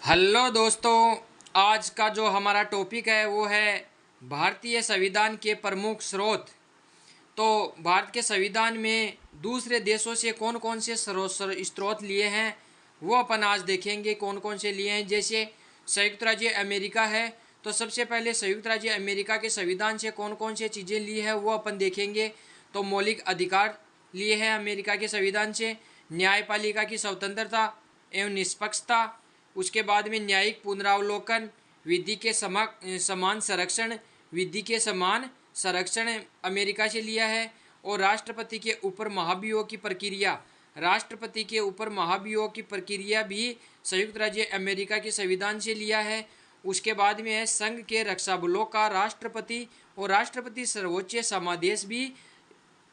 Hello दोस्तों, आज का जो हमारा टॉपिक है वो है भारतीय संविधान के प्रमुख स्रोत। तो भारत के संविधान में दूसरे देशों से कौन कौन से स्रोत लिए हैं वो अपन आज देखेंगे। कौन कौन से लिए हैं, जैसे संयुक्त राज्य अमेरिका है तो सबसे पहले संयुक्त राज्य अमेरिका के संविधान से कौन कौन से चीज़ें ली है वो अपन देखेंगे। तो मौलिक अधिकार लिए हैं अमेरिका के संविधान से, न्यायपालिका की स्वतंत्रता एवं निष्पक्षता, उसके बाद में न्यायिक पुनरावलोकन, विधि के समान संरक्षण, विधि के समान संरक्षण अमेरिका से लिया है। और राष्ट्रपति के ऊपर महाभियोग की प्रक्रिया, राष्ट्रपति के ऊपर महाभियोग की प्रक्रिया भी संयुक्त राज्य अमेरिका के संविधान से लिया है। उसके बाद में है संघ के रक्षा बलों का राष्ट्रपति और राष्ट्रपति सर्वोच्च समादेश भी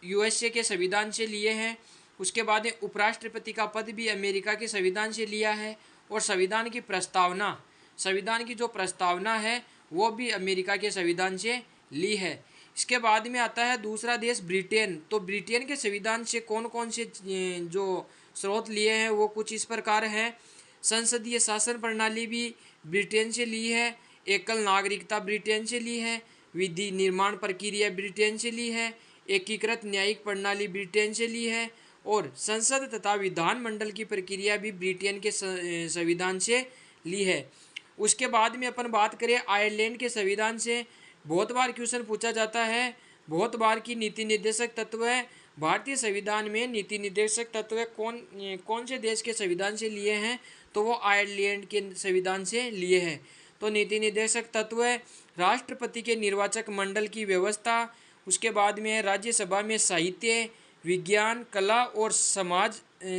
यूएसए के संविधान से लिए हैं। उसके बाद में उपराष्ट्रपति का पद भी अमेरिका के संविधान से लिया है। और संविधान की प्रस्तावना, संविधान की जो प्रस्तावना है वो भी अमेरिका के संविधान से ली है। इसके बाद में आता है दूसरा देश ब्रिटेन। तो ब्रिटेन के संविधान से कौन कौन से जो स्रोत लिए हैं वो कुछ इस प्रकार हैं। संसदीय शासन प्रणाली भी ब्रिटेन से ली है, एकल नागरिकता ब्रिटेन से ली है, विधि निर्माण प्रक्रिया ब्रिटेन से ली है, एकीकृत न्यायिक प्रणाली ब्रिटेन से ली है, और संसद तथा विधानमंडल की प्रक्रिया भी ब्रिटेन के संविधान से ली है। उसके बाद में अपन बात करें आयरलैंड के संविधान से, बहुत बार क्वेश्चन पूछा जाता है, बहुत बार की नीति निर्देशक तत्व है भारतीय संविधान में। नीति निर्देशक तत्व कौन कौन से देश के संविधान से लिए हैं, तो वो आयरलैंड के संविधान से लिए हैं। तो नीति निर्देशक तत्व है राष्ट्रपति के निर्वाचक मंडल की व्यवस्था, उसके बाद में राज्यसभा में साहित्य, विज्ञान, कला और समाज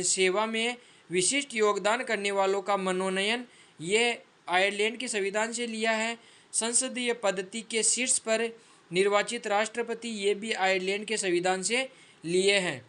सेवा में विशिष्ट योगदान करने वालों का मनोनयन, ये आयरलैंड के संविधान से लिया है। संसदीय पद्धति के शीर्ष पर निर्वाचित राष्ट्रपति, ये भी आयरलैंड के संविधान से लिए हैं।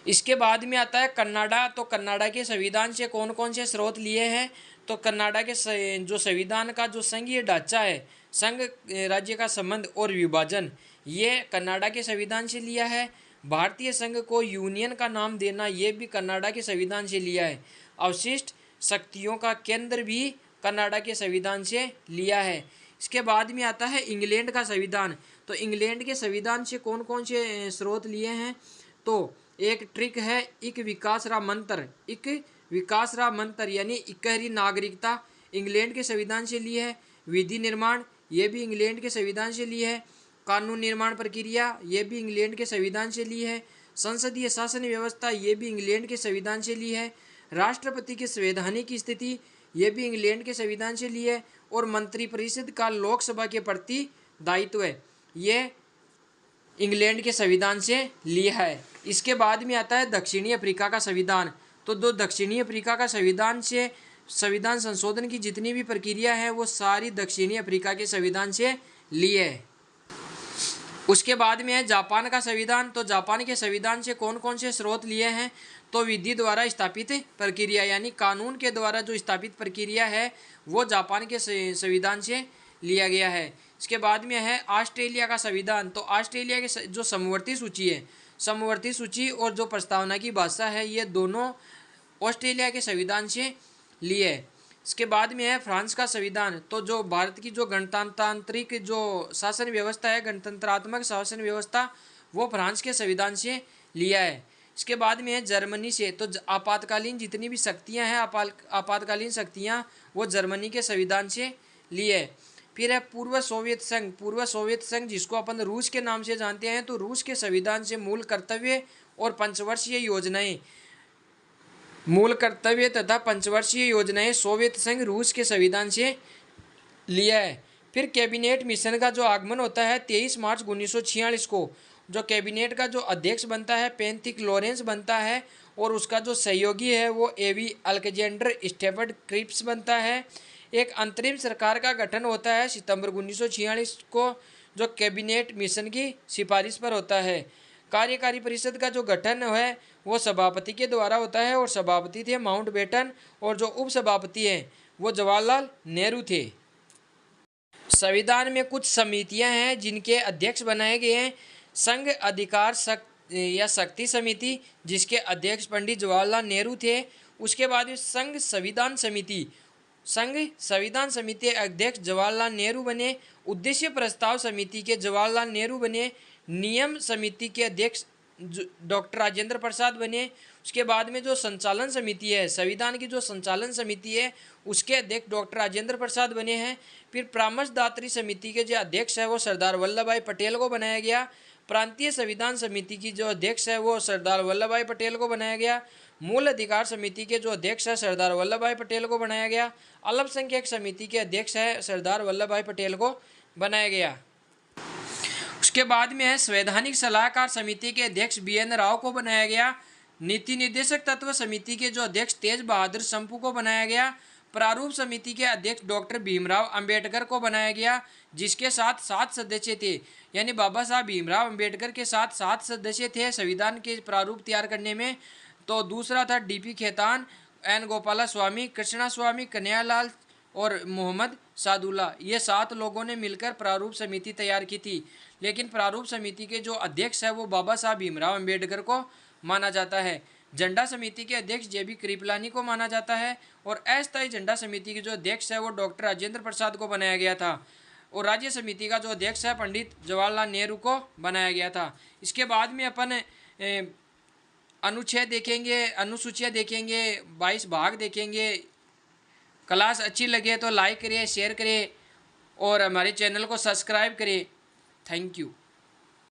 इसके बाद में आता है कनाडा। तो कनाडा के संविधान से कौन कौन से स्रोत लिए हैं, तो कनाडा के जो संविधान का जो संघीय ढांचा है, संघ राज्य का संबंध और विभाजन, ये कनाडा के संविधान से लिया है। भारतीय संघ को यूनियन का नाम देना, ये भी कनाडा के संविधान से लिया है। अवशिष्ट शक्तियों का केंद्र भी कनाडा के संविधान से लिया है। इसके बाद में आता है इंग्लैंड का संविधान। तो इंग्लैंड के संविधान से कौन कौन से स्रोत लिए हैं, तो एक ट्रिक है एक विकास मंत्र यानी इकहरी नागरिकता, इंग्लैंड के संविधान से ली है। विधि निर्माण, ये भी इंग्लैंड के संविधान से ली है। कानून निर्माण प्रक्रिया, ये भी इंग्लैंड के संविधान से ली है। संसदीय शासन व्यवस्था, ये भी इंग्लैंड के संविधान से ली है। राष्ट्रपति की संवैधानिक स्थिति, ये भी इंग्लैंड के संविधान से ली है। और मंत्रिपरिषद का लोकसभा के प्रति दायित्व, ये इंग्लैंड के संविधान से लिया है। इसके बाद में आता है दक्षिणी अफ्रीका का संविधान। तो दो दक्षिणी अफ्रीका का संविधान से संविधान संशोधन की जितनी भी प्रक्रिया है वो सारी दक्षिणी अफ्रीका के संविधान से ली है। उसके बाद में है जापान का संविधान। तो जापान के संविधान से कौन कौन से स्रोत लिए हैं, तो विधि द्वारा स्थापित प्रक्रिया यानी कानून के द्वारा जो स्थापित प्रक्रिया है वो जापान के संविधान से लिया गया है। इसके बाद में है ऑस्ट्रेलिया का संविधान। तो ऑस्ट्रेलिया के जो समवर्ती सूची है, समवर्ती सूची और जो प्रस्तावना की भाषा है, ये दोनों ऑस्ट्रेलिया के संविधान से लिए है। इसके बाद में है फ्रांस का संविधान। तो जो भारत की जो गणतांत्रिक जो शासन व्यवस्था है, गणतंत्रात्मक शासन व्यवस्था, वो फ्रांस के संविधान से लिया है। इसके बाद में है जर्मनी से। तो आपातकालीन जितनी भी शक्तियां हैं, आपातकालीन शक्तियां, वो जर्मनी के संविधान से लिए है। फिर है पूर्व सोवियत संघ जिसको अपन रूस के नाम से जानते हैं। तो रूस के संविधान से मूल कर्तव्य तथा पंचवर्षीय योजनाएं सोवियत संघ रूस के संविधान से लिया है। फिर कैबिनेट मिशन का जो आगमन होता है 23 मार्च 1946 को, जो कैबिनेट का जो अध्यक्ष बनता है पेंथिक लॉरेंस बनता है, और उसका जो सहयोगी है वो एवी अलेक्जेंडर स्टेफर्ड क्रिप्स बनता है। एक अंतरिम सरकार का गठन होता है सितंबर 1946 को, जो कैबिनेट मिशन की सिफारिश पर होता है। कार्यकारी परिषद का जो गठन है वो सभापति के द्वारा होता है, और सभापति थे माउंटबेटन, और जो उपसभापति हैं वो जवाहरलाल नेहरू थे। संविधान में कुछ समितियां हैं जिनके अध्यक्ष बनाए गए हैं। संघ अधिकार शक्ति समिति, जिसके अध्यक्ष पंडित जवाहरलाल नेहरू थे। उसके बाद संघ संविधान समिति, संघ संविधान समिति अध्यक्ष जवाहरलाल नेहरू बने। उद्देश्य प्रस्ताव समिति के जवाहरलाल नेहरू बने। नियम समिति के अध्यक्ष डॉक्टर राजेंद्र प्रसाद बने। उसके बाद में जो संचालन समिति है, संविधान की जो संचालन समिति है, उसके अध्यक्ष डॉक्टर राजेंद्र प्रसाद बने हैं। फिर परामर्शदात्री समिति के जो अध्यक्ष है वो सरदार वल्लभ भाई पटेल को बनाया गया। प्रांतीय संविधान समिति की जो अध्यक्ष है वो सरदार वल्लभ भाई पटेल को बनाया गया। मूल अधिकार समिति के जो अध्यक्ष है सरदार वल्लभ भाई पटेल को बनाया गया। अल्पसंख्यक समिति के अध्यक्ष है सरदार वल्लभ भाई पटेल को बनाया गया। उसके बाद में है संवैधानिक सलाहकार समिति के अध्यक्ष BN राव को बनाया गया। नीति निर्देशक तत्व समिति के जो अध्यक्ष तेज बहादुर शंपू को बनाया गया। प्रारूप समिति के अध्यक्ष डॉक्टर भीमराव अंबेडकर को बनाया गया, जिसके साथ 7 सदस्य थे, यानी बाबा साहब भीमराव अंबेडकर के साथ 7 सदस्य थे संविधान के प्रारूप तैयार करने में। तो दूसरा था DP खेतान, N गोपाला स्वामी, कृष्णा स्वामी, कन्हैयालाल और मोहम्मद सादुल्ला। ये 7 लोगों ने मिलकर प्रारूप समिति तैयार की थी। लेकिन प्रारूप समिति के जो अध्यक्ष है वो बाबा साहब भीमराव अंबेडकर को माना जाता है। झंडा समिति के अध्यक्ष JB कृपलानी को माना जाता है। और अस्थायी झंडा समिति के जो अध्यक्ष है वो डॉक्टर राजेंद्र प्रसाद को बनाया गया था। और राज्य समिति का जो अध्यक्ष है पंडित जवाहरलाल नेहरू को बनाया गया था। इसके बाद में अपन अनुच्छेद देखेंगे, अनुसूचियाँ देखेंगे, 22 भाग देखेंगे। क्लास अच्छी लगे तो लाइक करिए, शेयर करिए और हमारे चैनल को सब्सक्राइब करिए। Thank you.